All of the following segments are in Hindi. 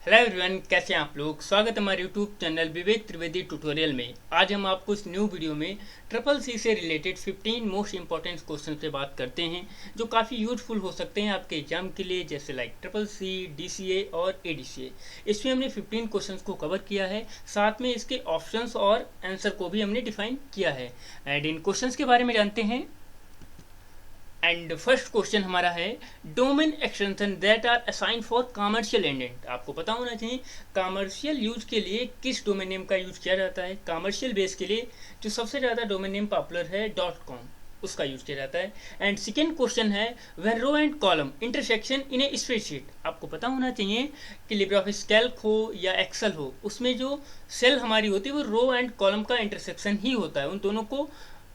हेलो एवरीवन, कैसे हैं आप लोग। स्वागत है हमारे यूट्यूब चैनल विवेक त्रिवेदी ट्यूटोरियल में। आज हम आपको इस न्यू वीडियो में ट्रिपल सी से रिलेटेड 15 मोस्ट इंपॉर्टेंट क्वेश्चन पे बात करते हैं जो काफ़ी यूजफुल हो सकते हैं आपके एग्जाम के लिए, जैसे लाइक ट्रिपल सी, डीसीए और एडीसीए। इसमें हमने 15 क्वेश्चन को कवर किया है, साथ में इसके ऑप्शंस और आंसर को भी हमने डिफाइन किया है। एंड इन क्वेश्चन के बारे में जानते हैं। एंड फर्स्ट क्वेश्चन हमारा है, domain extension that are assign for commercial indent. आपको पता होना चाहिए कमर्शियल यूज के लिए किस डोमेन नेम का यूज किया जाता है। कमर्शियल बेस के लिए जो सबसे ज़्यादा डोमेन नेम पॉपुलर है .com, उसका यूज किया जाता है। एंड सेकेंड क्वेश्चन है, when row and column intersection in a spreadsheet. आपको पता होना चाहिए कि लिब्रियोफिस कैल्क हो या एक्सेल हो, उसमें जो सेल हमारी होती है वो रो एंड कॉलम का इंटरसेक्शन ही होता है, उन दोनों को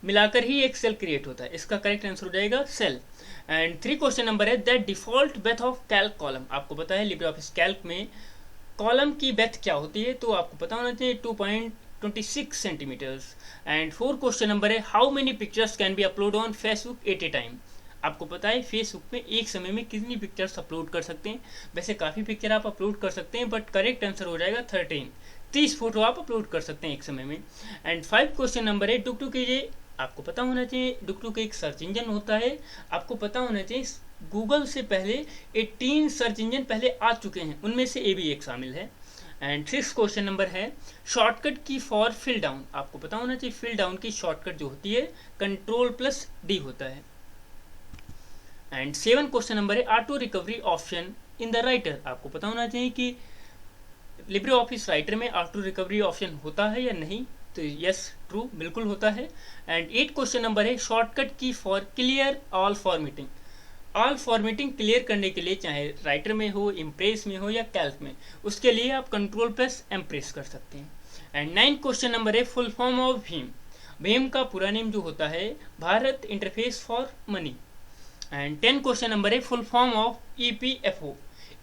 मिलाकर ही एक सेल क्रिएट होता है। इसका करेक्ट आंसर हो जाएगा cell. And three question number है, that default width of Calc column. आपको पता है लिब्रियोफिस कैल्क में कॉलम की बेथ क्या होती है, तो आपको पता होना चाहिए 2.26 centimetres. And four question number है, how many pictures can be upload on Facebook at a time. आपको पता है फेसबुक में एक समय में कितनी पिक्चर्स अपलोड कर सकते हैं। वैसे काफ़ी पिक्चर आप अपलोड कर सकते हैं, बट करेक्ट आंसर हो जाएगा 13। 30 फोटो आप अपलोड कर सकते हैं एक समय में। एंड फाइव क्वेश्चन नंबर है, डुक टू ये आपको पता होना चाहिए डुक एक सर्च इंजन होता है। आपको पता होना चाहिए गूगल से पहले 18 सर्च इंजन पहले आ चुके हैं, उनमें से ए भी एक शामिल है। एंड सिक्स क्वेश्चन नंबर है, शॉर्टकट की फॉर फिल डाउन। आपको पता होना चाहिए फिल डाउन की शॉर्टकट जो होती है Ctrl+D होता है। एंड सेवन क्वेश्चन नंबर है, auto recovery option in the writer. आपको पता होना चाहिए कि लिब्रे ऑफिस राइटर में ऑटो रिकवरी ऑप्शन होता है या नहीं, तो यस ट्रू, बिल्कुल होता है। एंड एट क्वेश्चन नंबर है, शॉर्टकट की for clear all formatting. All formatting clear करने के लिए चाहे राइटर में हो, इम्प्रेस में हो या कैल्क में, उसके लिए आप Ctrl+M प्रेस कर सकते हैं। एंड नाइन क्वेश्चन नंबर है, फुल फॉर्म ऑफ भीम। भीम का पूरा नेम जो होता है Bharat interface for money. And 10 question number है, full form of EPFO।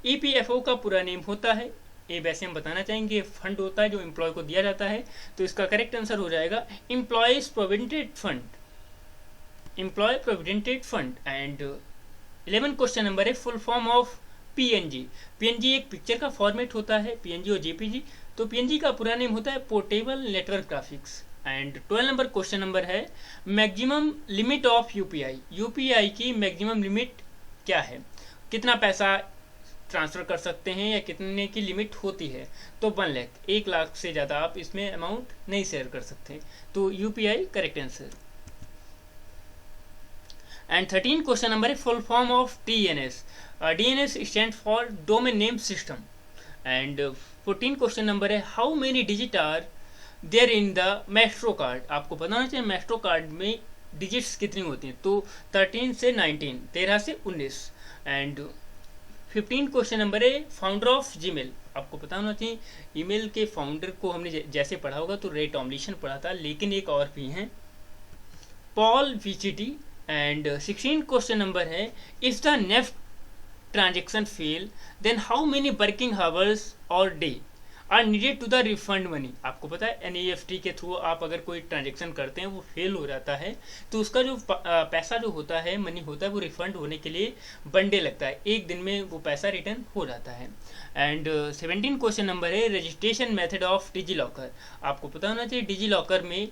EPFO का पूरा नेम होता है, ये वैसे हम बताना चाहेंगे फंड होता है जो एम्प्लॉय को दिया जाता है, तो इसका करेक्ट आंसर हो जाएगा employees provident fund, employee provident fund. And 11 question number है, full form of PNG। PNG एक पिक्चर का फॉर्मेट होता है, PNG और JPG, तो PNG का पूरा नेम होता है portable network graphics. And 12 number question number है, maximum limit of UPI। UPI की मैक्सिमम लिमिट क्या है, कितना पैसा ट्रांसफ़र कर सकते हैं या कितने की लिमिट होती है, तो 1 लाख, 1 लाख से ज़्यादा आप इसमें अमाउंट नहीं शेयर कर सकते, तो UPI correct answer. And 13 question number है, full form of DNS। DNS stand for domain name system. And 14 question number है, how many digit are there in the Maestro card. आपको पता होना चाहिए मैस्ट्रो कार्ड में डिजिट्स कितनी होती हैं, तो 13 से 19, 13 से 19। एंड 15 क्वेश्चन नंबर है, फाउंडर ऑफ जीमेल। आपको पता होना चाहिए ईमेल के फाउंडर को हमने जैसे पढ़ा होगा तो रे टॉमलिंसन पढ़ा था, लेकिन एक और भी हैं, पॉल विचिटी। एंड 16 क्वेश्चन नंबर है, is the NEFT transaction fail then how many working hours और day are needed to the refund money. आपको पता है NEFT के थ्रू आप अगर कोई ट्रांजेक्शन करते हैं वो फेल हो जाता है, तो उसका जो पैसा जो होता है, मनी होता है, वो रिफंड होने के लिए 1 डे लगता है, एक दिन में वो पैसा रिटर्न हो जाता है। एंड 17 क्वेश्चन नंबर है, registration method of digilocker. आपको पता होना चाहिए डिजी लॉकर में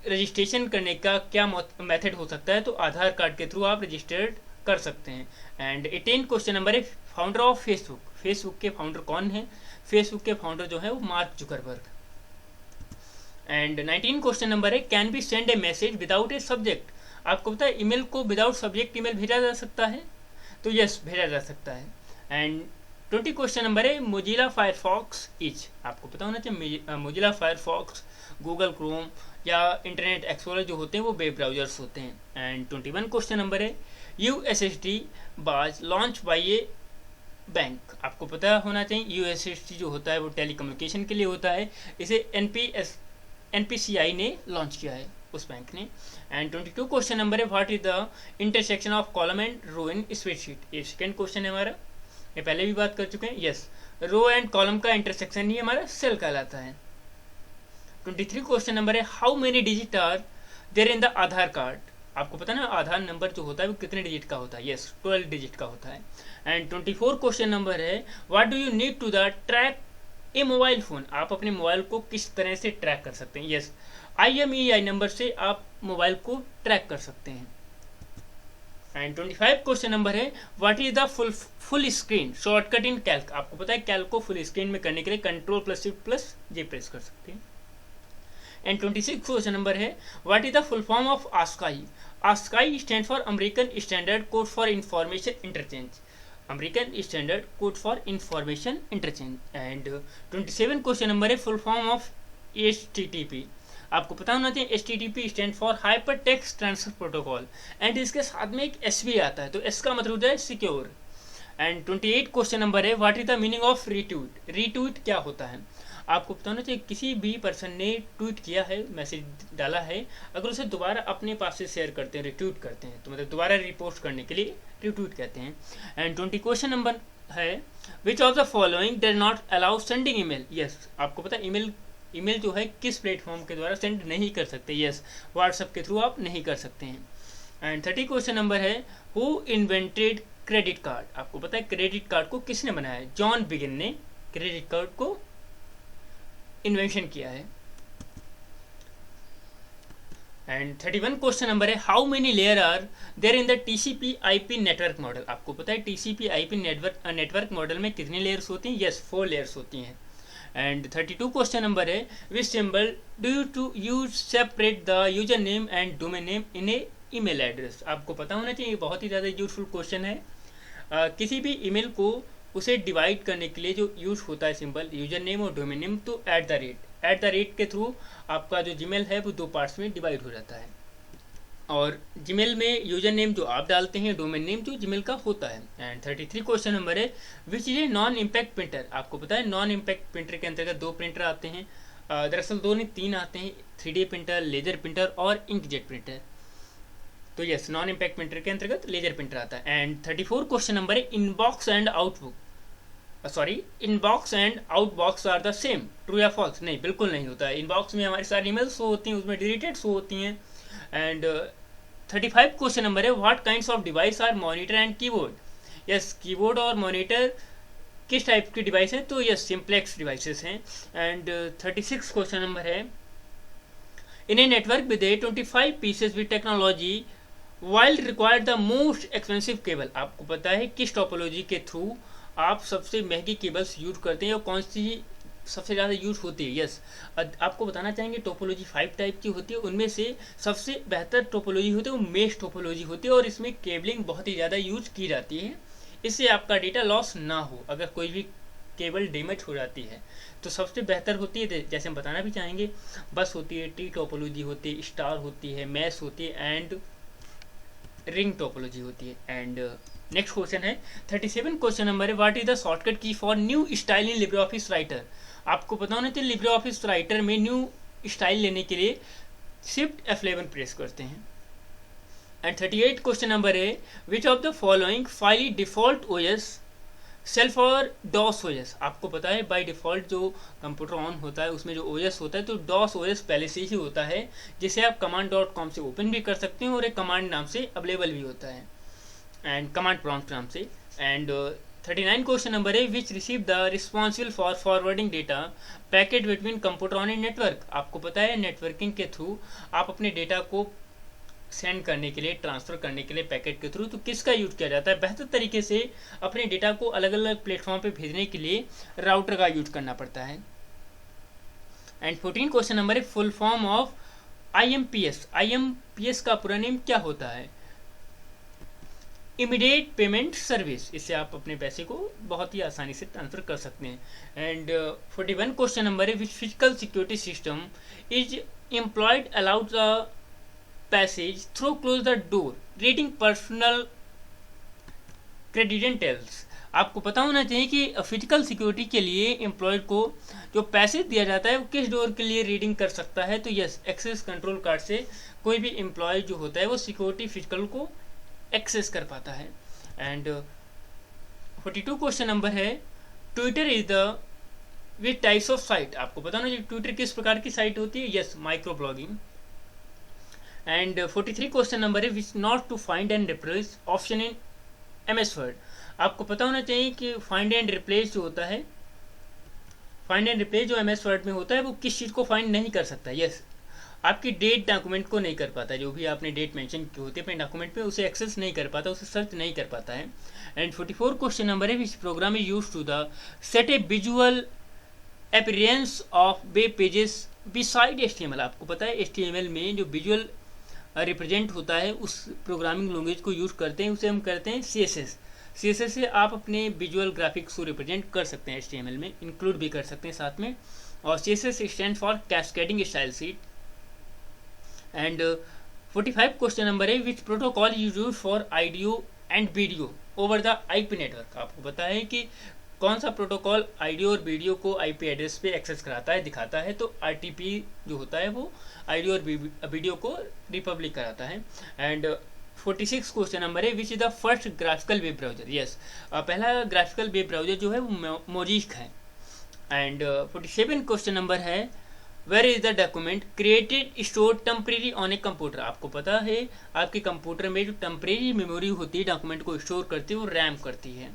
रजिस्ट्रेशन करने का क्या मेथड हो सकता है, तो आधार कार्ड के थ्रू आप रजिस्टर्ड कर सकते हैं। एंड 18 क्वेश्चन नंबर है, फाउंडर ऑफ फेसबुक। फेसबुक के फाउंडर कौन है, फेसबुक के फाउंडर जो है वो Mark Zuckerberg. And 19 question number है, can be send a message without a subject. आपको पता है ईमेल को विदाउट सब्जेक्ट ईमेल भेजा जा सकता है, तो यस भेजा जा सकता है। एंड 20 क्वेश्चन नंबर है, मोजिला फायरफॉक्स इज। आपको पता होना चाहिए मोजिला फायरफॉक्स, गूगल क्रोम या इंटरनेट एक्सप्लोरर जो होते हैं वो वेब ब्राउजर्स होते हैं। एंड 21 क्वेश्चन नंबर है, USSD was launch by A bank. आपको पता होना चाहिए USSD जो होता है वो टेलीकम्युनिकेशन के लिए होता है, इसे NPCI ने लॉन्च किया है, उस बैंक ने। एंड 22 क्वेश्चन नंबर है, what is the intersection of column and row in spreadsheet. ये सेकेंड क्वेश्चन है हमारा, ये पहले भी बात कर चुके हैं, यस रो एंड कॉलम का इंटरसेक्शन ही हमारा सेल कहलाता है। 23 क्वेश्चन नंबर है, how many digit are there in the Aadhaar card. आपको पता है ना आधार नंबर जो होता है वो कितने डिजिट का होता है? यस, 12 डिजिट का होता है। एंड 24 क्वेश्चन नंबर है, what do you need to the track a mobile phone? आप अपने मोबाइल को किस तरह से ट्रैक कर सकते हैं? यस, IMEI नंबर से आप मोबाइल को ट्रैक कर सकते हैं। एंड 25 क्वेश्चन नंबर है, what is the full screen shortcut in Calc? आपको पता है कैल्क को फुल स्क्रीन में करने के लिए Ctrl+Shift+J प्रेस कर सकते हैं। एंड 26 क्वेश्चन नंबर है, what is the full form of ASCII? ASCII stand for American standard code for information interchange. American standard code for information interchange. And 27 question number है, फुल फॉर्म ऑफ HTTP। आपको पता होना चाहिए HTTP stand for hyper text transfer protocol. And इसके साथ में एक S भी आता है, तो S का मतलब होता है सिक्योर। एंड 28 क्वेश्चन नंबर है, what is the meaning of retweet? Retweet क्या होता है? आपको पता होना चाहिए किसी भी पर्सन ने ट्वीट किया है, मैसेज डाला है, अगर उसे दोबारा अपने पास से शेयर करते हैं, रिट्वीट करते हैं, तो मतलब दोबारा रिपोस्ट करने के लिए रिट्वीट कहते हैं। एंड 20 क्वेश्चन नंबर है, which of the following does not allow sending email? Yes, आपको पता है ईमेल जो है किस प्लेटफॉर्म के द्वारा सेंड नहीं कर सकते? यस, व्हाट्सएप के थ्रू आप नहीं कर सकते हैं। एंड 30 क्वेश्चन नंबर है, हु इन्वेंटेड क्रेडिट कार्ड? आपको पता है क्रेडिट कार्ड को किसने बनाया है? जॉन बिगिन ने क्रेडिट कार्ड को इन्वेंशन किया है। एंड 31 क्वेश्चन नंबर है, how many layer are there in the TCP/IP network model? आपको पता है TCP/IP नेटवर्क मॉडल में कितनी लेयर्स होती हैं? यस, 4 लेयर्स होती हैं। एंड 32 क्वेश्चन नंबर है, which symbol do you to use separate the user name and domain name in a email address? आपको पता होना चाहिए, बहुत ही ज़्यादा यूजफुल क्वेश्चन है। किसी भी ईमेल को उसे डिवाइड करने के लिए जो यूज होता है सिंबल, यूजर नेम और डोमेन नेम, तो एट द रेट के थ्रू आपका जो जीमेल है वो 2 पार्ट्स में डिवाइड हो जाता है। और जीमेल में यूजर नेम जो आप डालते हैं, डोमेन नेम जो जीमेल का होता है। एंड 33 क्वेश्चन नंबर है, which is a non impact printer? आपको पता है नॉन इम्पैक्ट प्रिंटर के अंतर्गत 2 प्रिंटर आते हैं, दरअसल 2 नहीं 3 आते हैं, 3D प्रिंटर, लेजर प्रिंटर और इंकजेट प्रिंटर। तो यस, नॉन इम्पैक्ट प्रिंटर के अंतर्गत लेजर प्रिंटर आता है। एंड 34 क्वेश्चन नंबर है, inbox and outbox are the same, true या फॉल्स? नहीं, बिल्कुल नहीं होता है। इनबॉक्स में हमारी सारी ईमेल शो होती हैं, उसमें डिलीटेड शो होती हैं। एंड 35 क्वेश्चन नंबर है, what kinds of device are monitor and keyboard? Yes, keyboard और मॉनिटर किस टाइप की डिवाइस है? तो यस, सिंप्लेक्स डिवाइसेस हैं। एंड 36 क्वेश्चन नंबर है, in a network with 25 pieces with technology while required the most expensive cable? आपको पता है किस टोपोलॉजी के थ्रू आप सबसे महंगी केबल्स यूज करते हैं और कौन सी सबसे ज़्यादा यूज होती है? यस, आपको बताना चाहेंगे टोपोलॉजी 5 टाइप की होती है, उनमें से सबसे बेहतर टोपोलॉजी होती है वो मेश टोपोलॉजी होती है, और इसमें केबलिंग बहुत ही ज़्यादा यूज की जाती है, इससे आपका डेटा लॉस ना हो। अगर कोई भी केबल डैमेज हो जाती है तो सबसे बेहतर होती है, जैसे हम बताना भी चाहेंगे, बस होती है, टी टोपोलॉजी होती है, स्टार होती है, मैश होती है एंड रिंग टोपोलॉजी होती है। एंड नेक्स्ट क्वेश्चन है 37 क्वेश्चन नंबर है, व्हाट इज द शॉर्टकट की for new style in Libre office writer? आपको पता होना चाहिए लिब्रे ऑफिस राइटर में न्यू स्टाइल लेने के लिए शिफ्ट F11 प्रेस करते हैं। एंड 38 क्वेश्चन नंबर है, which of the following file default OS self और डॉस OS? आपको पता है बाय डिफॉल्ट जो कंप्यूटर ऑन होता है उसमें जो OS होता है तो डॉस OS पहले से ही होता है, जिसे आप command.com से ओपन भी कर सकते हैं और एक कमांड नाम से अवेलेबल भी होता है एंड कमांड प्रॉम्प्ट नाम से। एंड 39 क्वेश्चन नंबर है, which receive the responsible for forwarding data packet between computer on and network? आपको पता है नेटवर्किंग के थ्रू आप अपने डेटा को सेंड करने के लिए, ट्रांसफर करने के लिए पैकेट के थ्रू, तो किसका यूज किया जाता है? बेहतर तरीके से अपने डेटा को अलग अलग प्लेटफॉर्म पे भेजने के लिए राउटर का यूज करना पड़ता है। एंड 14 क्वेश्चन नंबर है, full form of IMPS? IMPS का पूरा नेम क्या होता है? Immediate payment service. इससे आप अपने पैसे को बहुत ही आसानी से ट्रांसफर कर सकते हैं। एंड 41 क्वेश्चन नंबर है, which physical security system is employed allowed the passage through close the door reading personal credentials? आपको पता होना चाहिए कि फिजिकल सिक्योरिटी के लिए एम्प्लॉयड को जो पैसेज दिया जाता है वो किस डोर के लिए रीडिंग कर सकता है? तो यस, एक्सेस कंट्रोल कार्ड से कोई भी एम्प्लॉय जो होता है वो सिक्योरिटी फिजिकल को एक्सेस कर पाता है। एंड 42 क्वेश्चन नंबर है, Twitter is the which types of site? आपको पता ना ट्विटर किस प्रकार की साइट होती है? Yes, microblogging. And 43 question number है which not to find and replace option in MS Word. आपको पता होना चाहिए कि फाइंड एंड रिप्लेस जो होता है, फाइंड एंड रिप्लेस जो MS वर्ड में होता है वो किस चीज़ को फाइंड नहीं कर सकता। यस, आपकी डेट डॉक्यूमेंट को नहीं कर पाता, जो भी आपने डेट मेंशन की होती है अपने डॉक्यूमेंट पे उसे एक्सेस नहीं कर पाता, उसे सर्च नहीं कर पाता है। एंड 44 क्वेश्चन नंबर है which program is use to the set a visual appearance of web pages beside HTML। आपको पता है HTML में जो विजुअल रिप्रेजेंट होता है उस प्रोग्रामिंग लैंग्वेज को यूज करते हैं, उसे हम करते हैं CSS से आप अपने विजुअल ग्राफिक्स को रिप्रेजेंट कर सकते हैं, HTML में इंक्लूड भी कर सकते हैं साथ में। और CSS stand for cascading style sheet. And 45 question number है which protocol use for audio and video over the IP network. आपको पता है कि कौन सा प्रोटोकॉल ऑडियो और वीडियो को IP एड्रेस पे एक्सेस कराता है, दिखाता है, तो RTP जो होता है वो ऑडियो और वीडियो को रिपब्लिक कराता है। एंड 46 क्वेश्चन नंबर है which is the first graphical web browser. Yes, पहला ग्राफिकल वेब ब्राउजर जो है वो मोजिक है। एंड 47 क्वेश्चन नंबर है where is the document created store temporary on a computer. आपको पता है आपके कंप्यूटर में जो टेम्परेरी मेमोरी होती है डॉक्यूमेंट को स्टोर करती है वो रैम करती है।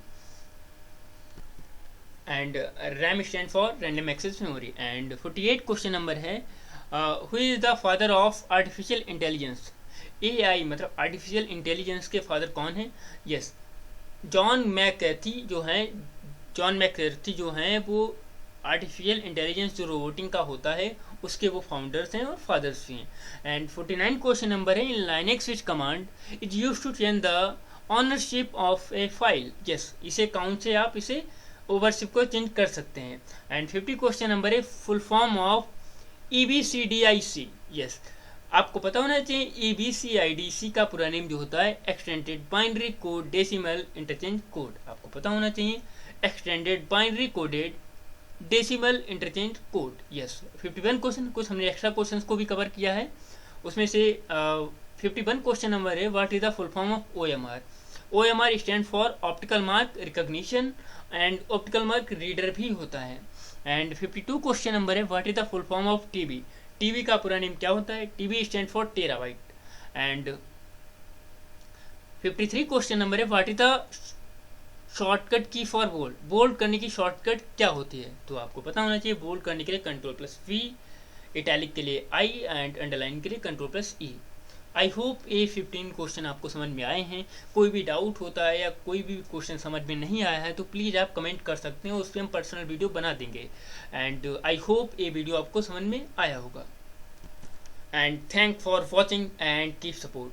And RAM stand for random access memory. And 48 question number है who is the father of artificial intelligence. AI मतलब आर्टिफिशियल इंटेलिजेंस के फादर कौन है? यस, जॉन मैककर्थी जो हैं वो आर्टिफिशियल इंटेलिजेंस जो रोबोटिंग का होता है उसके वो फाउंडर्स हैं और फादर्स भी हैं। एंड 49 क्वेश्चन नंबर है in Linux which command is use to change the ownership of a file. Yes, इसे काउंट से आप इसे ओवरशिप को चेंज कर सकते हैं। एंड 50 क्वेश्चन नंबर है full form of EBCDIC। Yes, आपको पता होना चाहिए EBCDIC का पूरा नेम जो होता है extended binary code decimal interchange code. आपको पता होना चाहिए extended binary coded decimal interchange code. Yes, 51 question, कुछ हमने एक्स्ट्रा क्वेश्चन को भी कवर किया है उसमें से 51 क्वेश्चन नंबर है what is the full form of OMR। OMR stand for optical mark recognition and optical mark reader भी होता है। एंड 52 क्वेश्चन नंबर है what is the full form of TB। TB का पूरा नेम क्या होता है? TB stand for terabyte. And 53 question number है व्हाट इज द शॉर्टकट की फॉर बोल्ड। बोल्ड करने की शॉर्टकट क्या होती है? तो आपको पता होना चाहिए बोल्ड करने के लिए Ctrl+V, इटैलिक के लिए I एंड अंडरलाइन के लिए Ctrl+E। आई होप ये 15 क्वेश्चन आपको समझ में आए हैं। कोई भी डाउट होता है या कोई भी क्वेश्चन समझ में नहीं आया है तो प्लीज़ आप कमेंट कर सकते हैं, उस पर हम पर्सनल वीडियो बना देंगे। एंड आई होप ये वीडियो आपको समझ में आया होगा। And thank for watching and keep support.